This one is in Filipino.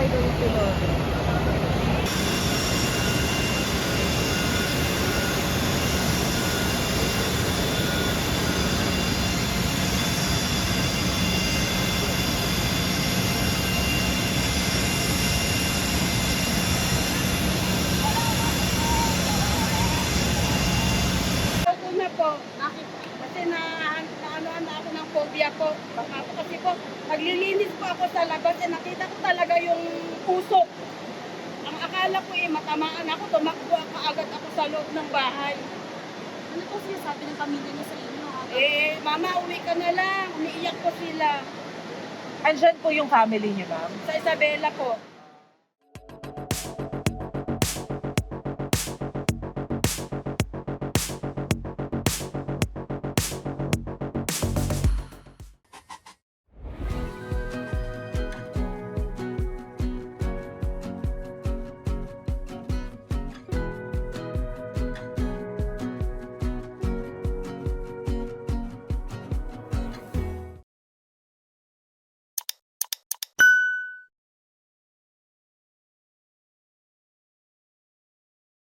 buhay daw yung piloto. Ako na po. Bakit? Kasi naanoan na ako ng phobia ko. Baka po kasi po, naglilinis po ako sa labas eh nakita ko talaga yung usok. Ang akala ko matamaan ako, tumakbo ako agad ako sa loob ng bahay. Ano po sinasabi ng pamilya niyo sa inyo? Mama, uwi ka na lang. Umiiyak po sila. Andyan po yung family niyo, ma'am. Sa Isabela po.